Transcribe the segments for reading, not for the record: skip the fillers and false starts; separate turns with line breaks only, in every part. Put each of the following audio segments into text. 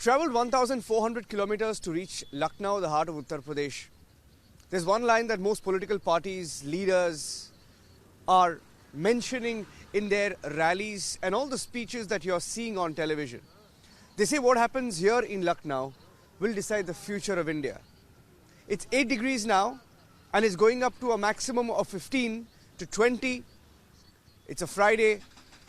travelled 1,400 kilometers to reach Lucknow, the heart of Uttar Pradesh. There's one line that most political parties, leaders are mentioning in their rallies and all the speeches that you're seeing on television. They say what happens here in Lucknow will decide the future of India. It's 8 degrees now and it's going up to a maximum of 15 to 20. It's a Friday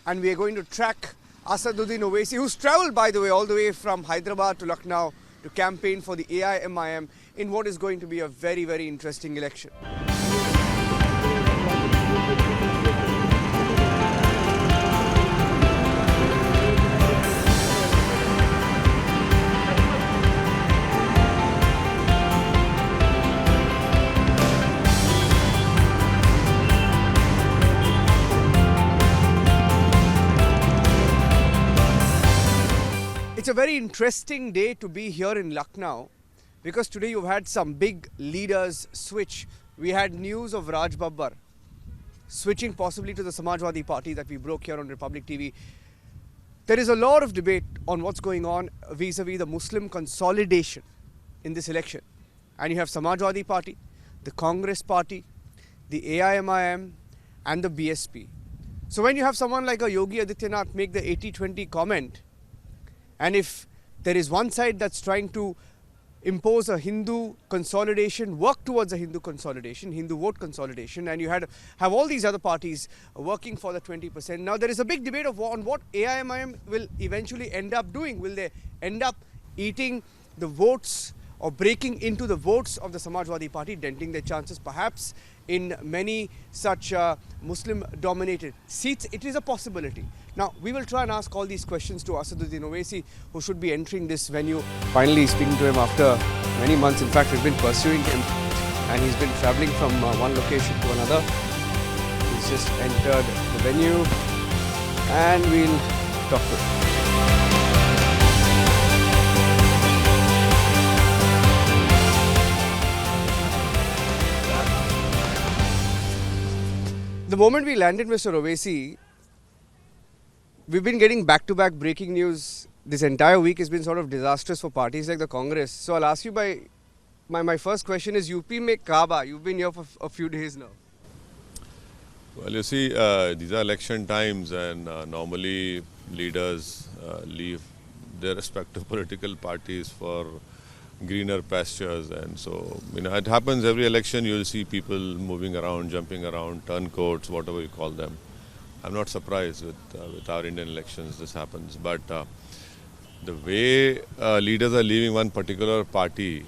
and we are going to track Asaduddin Owaisi, who's travelled, by the way, all the way from Hyderabad to Lucknow to campaign for the AIMIM in what is going to be a very, very interesting election. It's a very interesting day to be here in Lucknow because today you've had some big leaders switch. We had news of Raj Babbar switching possibly to the Samajwadi Party that we broke here on Republic TV. There is a lot of debate on what's going on vis-a-vis the Muslim consolidation in this election. And you have Samajwadi Party, the Congress Party, the AIMIM and the BSP. So when you have someone like a Yogi Adityanath make the 80-20 comment, and if there is one side that's trying to impose a Hindu consolidation, work towards a Hindu consolidation, Hindu vote consolidation, and you have all these other parties working for the 20%. Now there is a big debate on what AIMIM will eventually end up doing. Will they end up eating the votes or breaking into the votes of the Samajwadi Party, denting their chances perhaps in many such Muslim-dominated seats? It is a possibility. Now, we will try and ask all these questions to Asaduddin Owaisi, who should be entering this venue. Finally speaking to him after many months. In fact, we've been pursuing him and he's been travelling from one location to another. He's just entered the venue and we'll talk to him. The moment we landed, Mr. Owaisi, we've been getting back-to-back breaking news. This entire week has been sort of disastrous for parties like the Congress. So I'll ask you my first question is UP mein Kaaba. You've been here for a few days now.
Well, you see, these are election times and normally leaders leave their respective political parties for greener pastures, and so it happens every election. You'll see people moving around, jumping around, turncoats, whatever you call them. I'm not surprised with our Indian elections this happens, but the way leaders are leaving one particular party,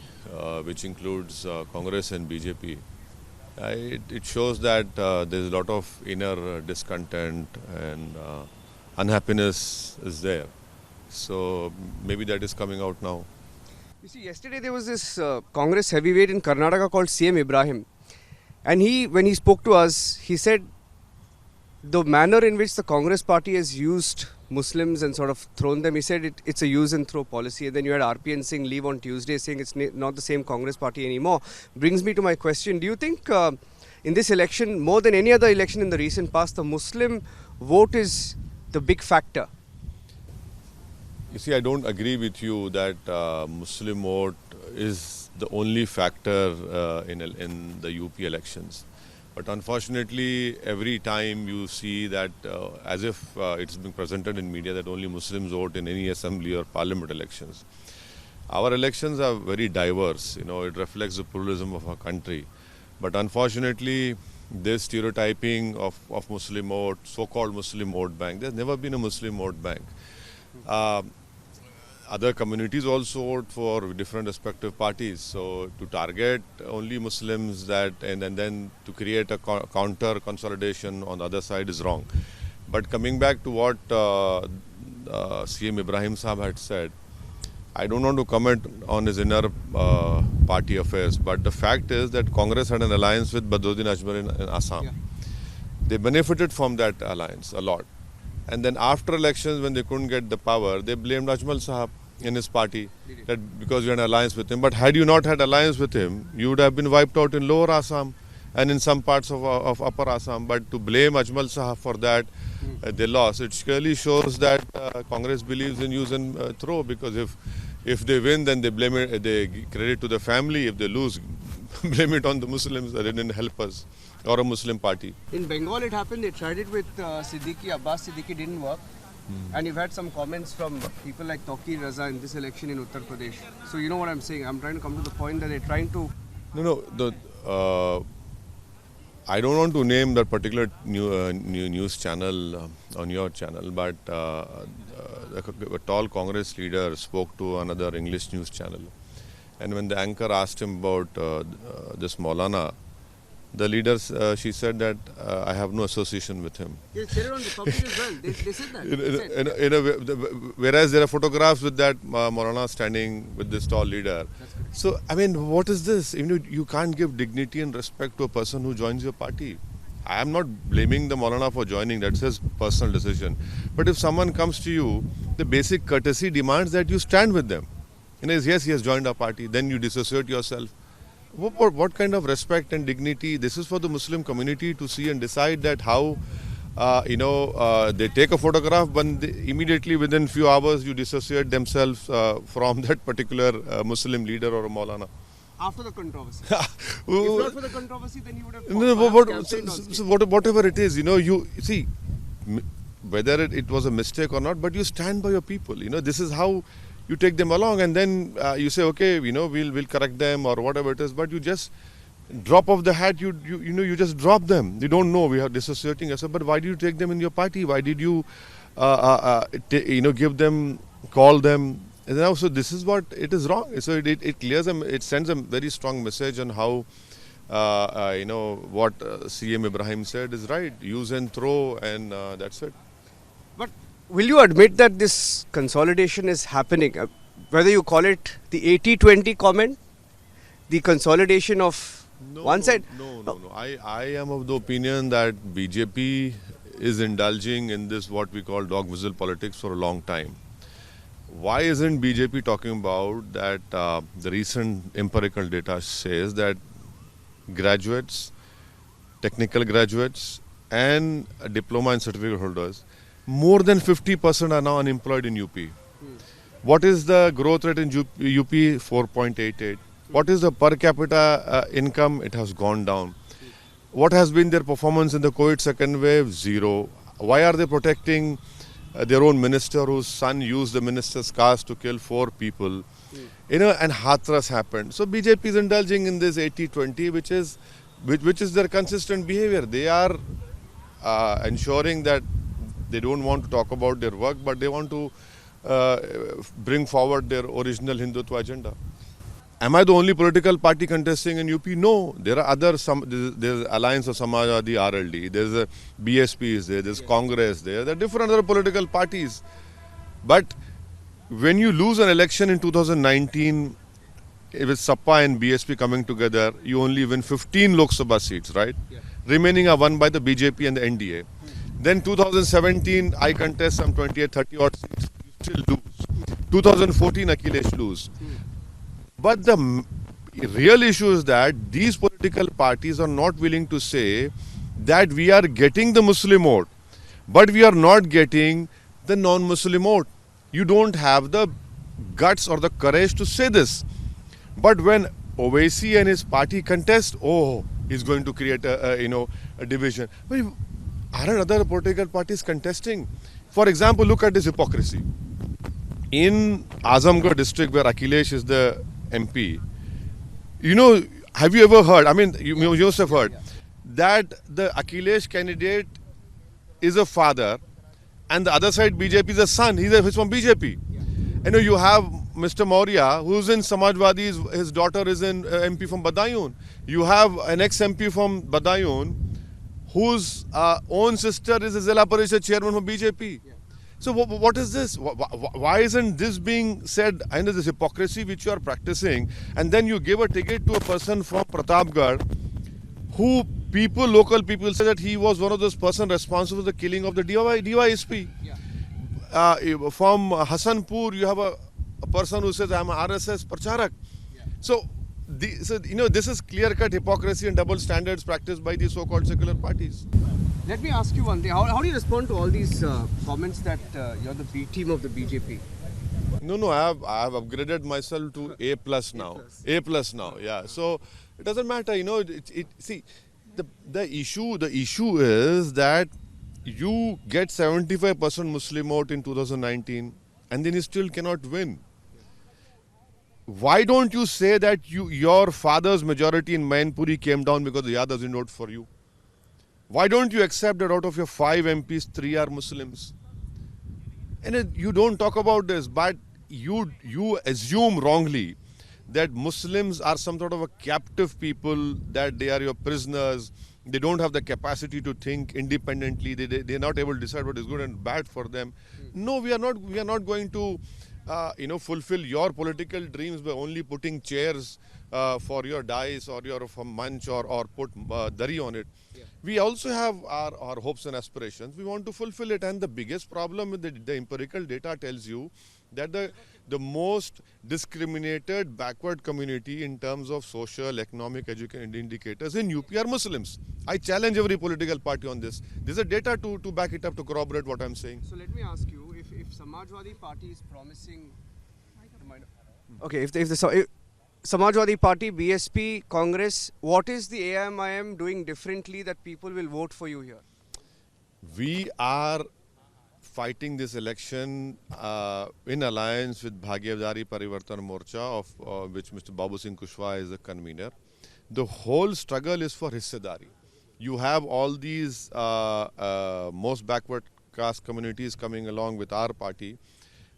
which includes Congress and BJP, it shows that there's a lot of inner discontent and unhappiness is there. So maybe that is coming out now.
You see, yesterday there was this Congress heavyweight in Karnataka called CM Ibrahim, and when he spoke to us, he said the manner in which the Congress party has used Muslims and sort of thrown them, he said it's a use and throw policy. And then you had RPN Singh leave on Tuesday saying it's not the same Congress party anymore. Brings me to my question, do you think in this election, more than any other election in the recent past, the Muslim vote is the big factor?
You see, I don't agree with you that Muslim vote is the only factor in the UP elections. But unfortunately, every time you see that as if it's been presented in media that only Muslims vote in any assembly or parliament elections. Our elections are very diverse, it reflects the pluralism of our country. But unfortunately, this stereotyping of Muslim vote, so-called Muslim vote bank, there's never been a Muslim vote bank. Other communities also vote for different respective parties. So to target only Muslims and then to create a counter consolidation on the other side is wrong. But coming back to what CM Ibrahim Sahab had said, I don't want to comment on his inner party affairs, but the fact is that Congress had an alliance with Badruddin Ajmer in Assam. Yeah. They benefited from that alliance a lot. And then after elections, when they couldn't get the power, they blamed Ajmal Sahab in his party that because you had an alliance with him. But had you not had alliance with him, you would have been wiped out in lower Assam and in some parts of upper Assam. But to blame Ajmal Sahab for that, they lost. It clearly shows that Congress believes in use and throw, because if If they win, then they blame it, they give credit to the family. If they lose, blame it on the Muslims that they didn't help us or a Muslim party.
In Bengal, it happened. They tried it with Siddiqui. Abbas Siddiqui didn't work. And you've had some comments from people like Tawqir Raza in this election in Uttar Pradesh. So you know what I'm saying. I'm trying to come to the point that they're trying to.
No, I don't want to name that particular new news channel on your channel, but a tall Congress leader spoke to another English news channel, and when the anchor asked him about this Maulana, the leader, she said that I have no association with him.
They said it on the public as well. They said that.
Whereas there are photographs with that Maulana standing with this tall leader. So, I mean, what is this? You can't give dignity and respect to a person who joins your party. I am not blaming the Maulana for joining, that's his personal decision. But if someone comes to you, the basic courtesy demands that you stand with them. Yes, he has joined our party, then you dissociate yourself. What kind of respect and dignity? This is for the Muslim community to see and decide that how, they take a photograph, but immediately within few hours you dissociate themselves from that particular Muslim leader or a Maulana.
After the controversy. If not for the controversy, then you would have
whatever it is, you see, whether it was a mistake or not, but you stand by your people. This is how you take them along, and then you say, okay, we'll correct them or whatever it is, but you just drop off the hat, you just drop them. You don't know, we are dissociating yourself, but why do you take them in your party? Why did you give them, call them? And now, so this is what it is wrong. So it clears them, it sends a very strong message on how what CM Ibrahim said is right. Use and throw, and that's it.
But will you admit that this consolidation is happening? Whether you call it the 80-20 comment, the consolidation of one side?
No. I am of the opinion that BJP is indulging in this what we call dog whistle politics for a long time. Why isn't BJP talking about that the recent empirical data says that graduates, technical graduates and diploma and certificate holders, more than 50% are now unemployed in UP. What is the growth rate in UP? 4.88. What is the per capita income? It has gone down. What has been their performance in the COVID second wave? Zero. Why are they protecting their own minister whose son used the minister's cars to kill 4 people? And Hathras happened. So BJP is indulging in this 80-20, which is their consistent behavior. They are ensuring that they don't want to talk about their work, but they want to bring forward their original Hindutva agenda. Am I the only political party contesting in UP? No. There are there's Alliance of Samajwadi, RLD, there's a BSP is there, there's Congress there are different other political parties. But when you lose an election in 2019, with SAPA and BSP coming together, you only win 15 Lok Sabha seats, right? Yeah. Remaining are won by the BJP and the NDA. Then 2017, I contest some 28, 30 odd seats, you still lose. 2014, Akhilesh lose. But the real issue is that these political parties are not willing to say that we are getting the Muslim vote, but we are not getting the non-Muslim vote. You don't have the guts or the courage to say this. But when Owaisi and his party contest, he's going to create a division. But aren't other political parties contesting? For example, look at this hypocrisy. In Azamgarh district, where Akhilesh is the MP, have you ever heard, you must have heard, that the Akhilesh candidate is a father and the other side BJP is a son. He's from BJP. You have Mr. Maurya, who's in Samajwadi, his daughter is in MP from Badayun. You have an ex-MP from Badayun, whose own sister is a Zilla Parishad chairman from BJP. So what is this? Why isn't this being said? I know this hypocrisy which you are practicing, and then you give a ticket to a person from Pratapgarh, who local people say that he was one of those persons responsible for the killing of the DYSP. From Hasanpur, you have a person who says, I'm an RSS Pracharak. So this is clear-cut hypocrisy and double standards practiced by these so-called secular parties.
Let me ask you one thing. How do you respond to all these comments that you're the B team of the BJP?
No, I have upgraded myself to A plus now. A plus now, yeah. So it doesn't matter, see, the issue is that you get 75% Muslim vote in 2019 and then you still cannot win. Why don't you say that your father's majority in Mainpuri came down because the Yadavs didn't vote for you? Why don't you accept that out of your 5 MPs, 3 are Muslims? And you don't talk about this, but you assume wrongly that Muslims are some sort of a captive people, that they are your prisoners. They don't have the capacity to think independently. They're not able to decide what is good and bad for them. No, we are not going to fulfill your political dreams by only putting chairs for your dais or your munch or put dari on it. Yeah. We also have our hopes and aspirations. We want to fulfill it. And the biggest problem with the empirical data tells you that the most discriminated, backward community in terms of social, economic, education indicators in UP are Muslims. I challenge every political party on this. There's a data to back it up, to corroborate what I'm saying.
So let me ask you, if Samajwadi Party is promising... Okay, if Samajwadi Party, BSP, Congress, what is the AIMIM doing differently that people will vote for you here?
We are fighting this election in alliance with Bhagyadari Parivartan Morcha, of which Mr. Babu Singh Kushwaha is the convener. The whole struggle is for hissedari. You have all these most backward caste communities coming along with our party.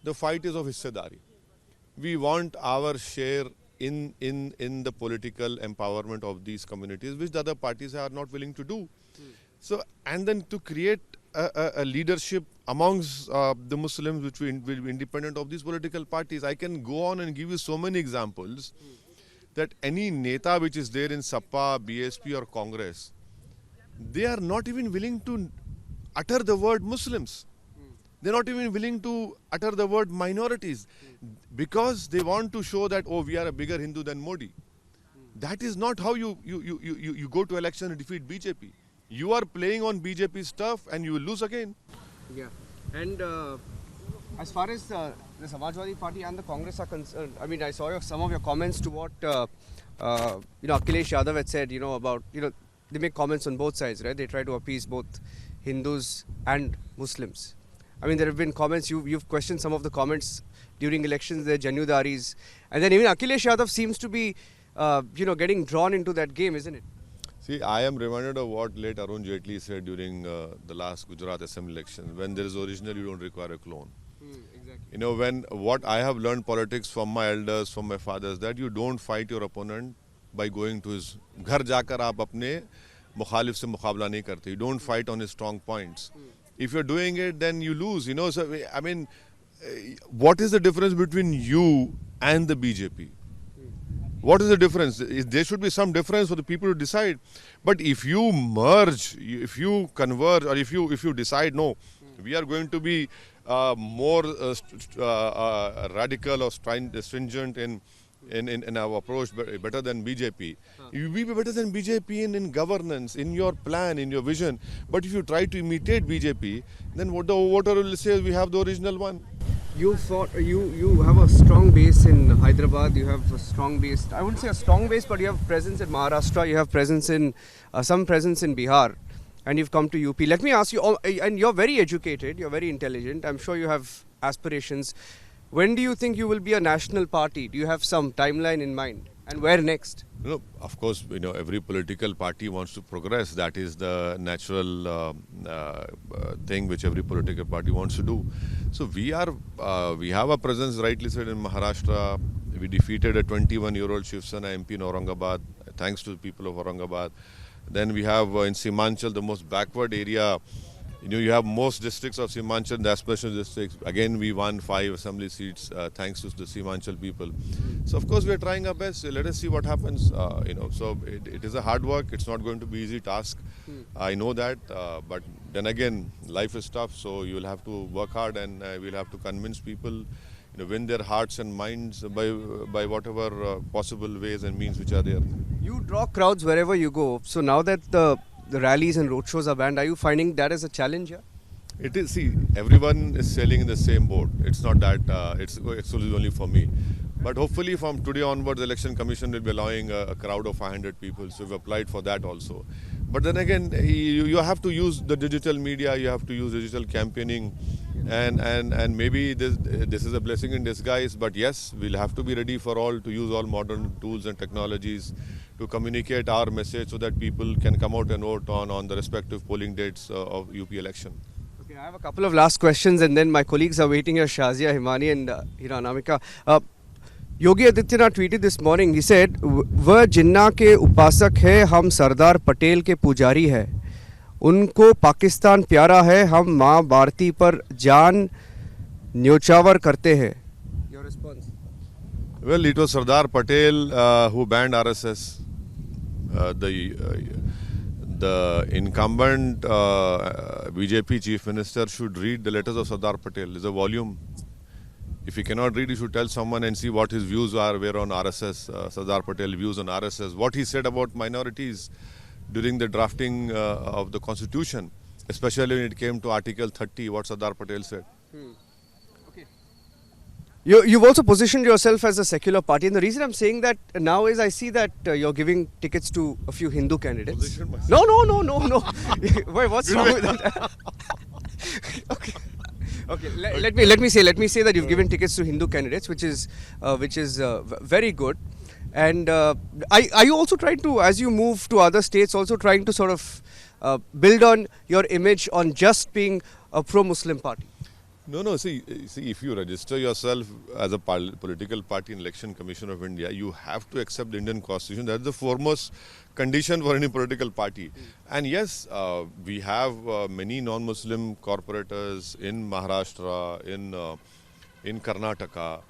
The fight is of hissedari. We want our share in the political empowerment of these communities, which the other parties are not willing to do. So, and then to create a leadership amongst the Muslims which will be independent of these political parties. I can go on and give you so many examples that any neta which is there in SAPA, BSP or Congress, they are not even willing to utter the word Muslims. They're not even willing to utter the word minorities because they want to show that, oh, we are a bigger Hindu than Modi. That is not how you go to election and defeat BJP. You are playing on BJP stuff and you will lose again.
Yeah. And as far as the Samajwadi Party and the Congress are concerned, I mean, I saw some of your comments to what Akhilesh Yadav had said, about, they make comments on both sides, right? They try to appease both Hindus and Muslims. I mean, there have been comments, you've questioned some of the comments during elections, they're Janudaris. And then even Akhilesh Yadav seems to be, getting drawn into that game, isn't it?
See, I am reminded of what late Arun Jaitley said during the last Gujarat Assembly election. When there is original, you don't require a clone. Exactly. What I have learned politics from my elders, from my fathers, that you don't fight your opponent by going to his ghar jaakar aap apne mukhalif se muqabla nahi karte. You don't fight on his strong points. If you're doing it, then you lose. So I mean, what is the difference between you and the BJP? What is the difference? There should be some difference for the people to decide. But if you merge, if you converge, or if you decide, no, we are going to be more radical or stringent in our approach, better than BJP. You will be better than BJP in governance, in your plan, in your vision. But if you try to imitate BJP, then what the voter will say is we have the original one.
You have a strong base in Hyderabad, you have a strong base, I wouldn't say a strong base, but you have presence in Maharashtra, you have presence in some presence in Bihar, and you've come to UP. Let me ask you, and you're very educated, you're very intelligent, I'm sure you have aspirations. When do you think you will be a national party? Do you have some timeline in mind? And where next?
Of course, every political party wants to progress. That is the natural thing which every political party wants to do. So we have a presence, rightly said, in Maharashtra. We defeated a 21-year-old Shiv Sena MP in Aurangabad, thanks to the people of Aurangabad. Then we have in Simanchal, the most backward area. You have most districts of Simanchal, the aspirational districts. Again, we won 5 assembly seats thanks to the Simanchal people. So, of course, we are trying our best. Let us see what happens. So it is a hard work. It's not going to be easy task. I know that. But then again, life is tough. So you will have to work hard, and we'll have to convince people, win their hearts and minds by whatever possible ways and means which are there.
You draw crowds wherever you go. So now that the rallies and roadshows are banned, are you finding that as a challenge here?
It is, see, everyone is sailing in the same boat. It's not that it's exclusively only for me. But hopefully from today onwards, the Election Commission will be allowing a crowd of 500 people. So we've applied for that also. But then again, you have to use the digital media, you have to use digital campaigning. And maybe this is a blessing in disguise. But yes, we'll have to be ready for all to use all modern tools and technologies to communicate our message so that people can come out and vote on the respective polling dates of UP election.
Okay, I have a couple of last questions and then my colleagues are waiting here, Shazia, Himani and Anamika. Yogi Adityanath tweeted this morning, he said, वह जिन्ना के उपासक है, हम सरदार पटेल के पुजारी है. उनको पाकिस्तान प्यारा है, हम माँ भारती पर जान न्योछावर करते हैं. Your response?
Well, it was Sardar Patel who banned RSS. The incumbent BJP chief minister should read the letters of Sardar Patel. There's a volume. If he cannot read, he should tell someone and see what his views are, where on RSS, Sardar Patel views on RSS, what he said about minorities during the drafting of the constitution, especially when it came to Article 30, what Sardar Patel said.
Okay. You've also positioned yourself as a secular party, and the reason I'm saying that now is I see that you're giving tickets to a few Hindu candidates.
Position myself.
No. Wait, what's wrong with that? Okay. Okay, let me say that you've given tickets to Hindu candidates, which is very good. And are you also trying to, as you move to other states, also trying to sort of build on your image on just being a pro-Muslim party?
No. See, if you register yourself as a political party in Election Commission of India, you have to accept the Indian Constitution. That's the foremost condition for any political party. And yes, we have many non-Muslim corporators in Maharashtra, in Karnataka,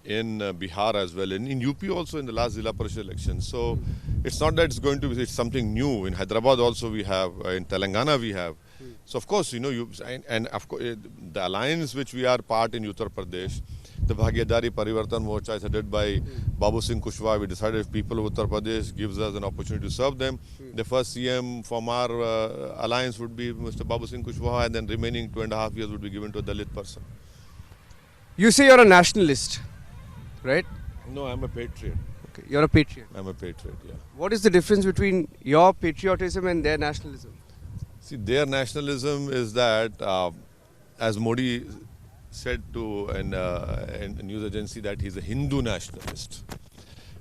in Bihar as well, and in UP also in the last Zilla Parishad election. So it's not that it's going to be something new. In Hyderabad also we have, in Telangana we have. So of course, and of course, the alliance which we are part in Uttar Pradesh, the Bhagyadari Parivartan Morcha is headed by Babu Singh Kushwaha. We decided if people of Uttar Pradesh gives us an opportunity to serve them, the first CM from our alliance would be Mr. Babu Singh Kushwaha, and then remaining 2.5 years would be given to a Dalit person.
You say you're a nationalist, right?
No, I'm a patriot.
Okay, you're a patriot.
I'm a patriot, yeah.
What is the difference between your patriotism and their nationalism?
See, their nationalism is that, as Modi said to a news agency, that he's a Hindu nationalist.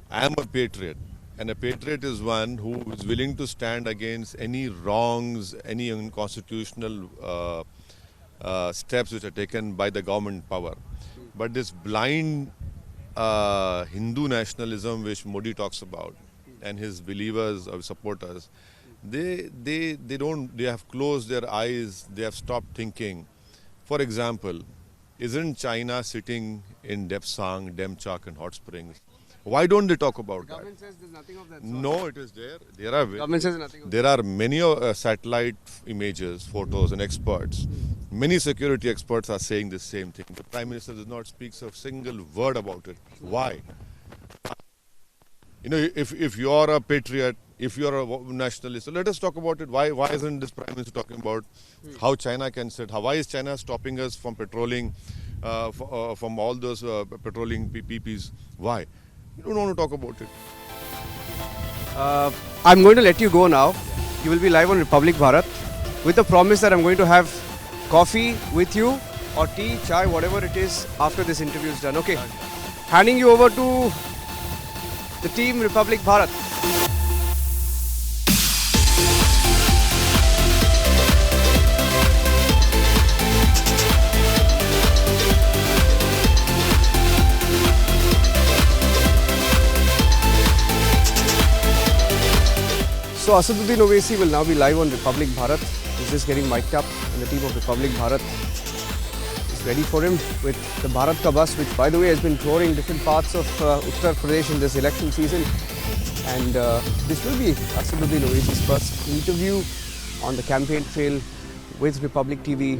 I am a patriot, and a patriot is one who is willing to stand against any wrongs, any unconstitutional steps which are taken by the government power. But this blind Hindu nationalism which Modi talks about, and his believers or supporters, they have closed their eyes, they have stopped thinking. For example, isn't China sitting in Depsang, Demchak and Hot Springs? Why don't they talk about that?
Government says there's nothing of that sort.
No, it is there.
Government says nothing of that.
There are many satellite images, photos and experts. Many security experts are saying the same thing. The Prime Minister does not speak a single word about it. Why? If you are a patriot, if you are a nationalist, so let us talk about it. Why isn't this Prime Minister talking about how China can sit? Why is China stopping us from patrolling, from all those patrolling PPs? Why? You don't want to talk about it.
I'm going to let you go now. You will be live on Republic Bharat with the promise that I'm going to have coffee with you or tea, chai, whatever it is after this interview is done. Okay. Handing you over to the team Republic Bharat. So Asaduddin Owaisi will now be live on Republic Bharat. He's just getting mic'd up, and the team of Republic Bharat is ready for him with the Bharat Ka bus, which by the way has been touring different parts of Uttar Pradesh in this election season. And this will be Asaduddin Owaisi's first interview on the campaign trail with Republic TV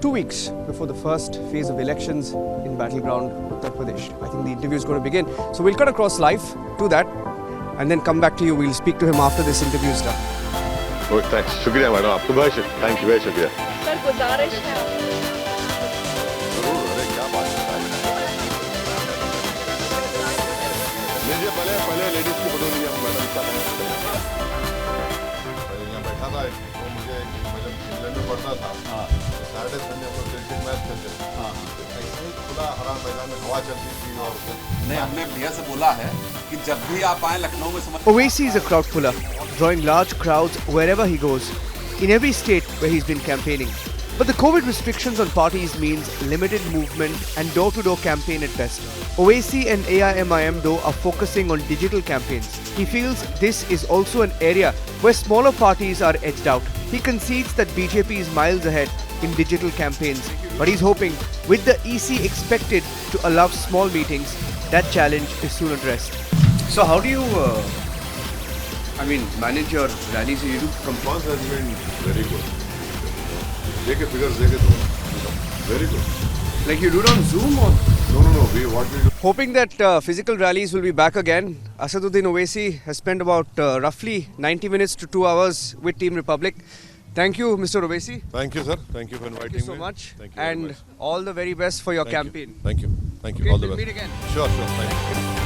2 weeks before the first phase of elections in battleground Uttar Pradesh. I think the interview is going to begin. So we'll cut across live to that and then come back to you. We'll speak to him after this interview is done.
Thanks, शुक्रिया madam, आपको बहुत thank you, बहुत शुक्रिया।
Sir गुजारिश है
जरूर, अरे क्या बात है। लीजिए पहले लेडीज की फोटो लीजिए मैडम का। यहाँ बैठा था तो मुझे इंग्लैंड में पढ़ता था, सैटरडे संडे हम लोग क्रिकेट मैच खेलते थे, ऐसे ही खुला हरा मैदान में हवा चलती थी। और
नहीं, हमने भैया से बोला है कि जब भी आप आए लखनऊ में
Owaisi is a crowd puller, drawing large crowds wherever he goes, in every state where he's been campaigning. But the COVID restrictions on parties means limited movement and door-to-door campaign at best. Owaisi and AIMIM though are focusing on digital campaigns. He feels this is also an area where smaller parties are edged out. He concedes that BJP is miles ahead in digital campaigns, but he's hoping with the EC expected to allow small meetings, that challenge is soon addressed. So how do you manage your rallies? You do
response has been very good. देखे figures देखे तो very good.
like you do it on Zoom or?
No. What we do.
Hoping that physical rallies will be back again. Asaduddin Owaisi has spent about roughly 90 minutes to 2 hours with Team Republic. Thank you, Mr. Owaisi.
Thank you, sir. Thank you for inviting me.
Thank you so much.
Thank you very
And
much.
all the very best for your campaign.
Thank you.
Okay,
All the
we'll
best.
meet again.
Sure. Thank you.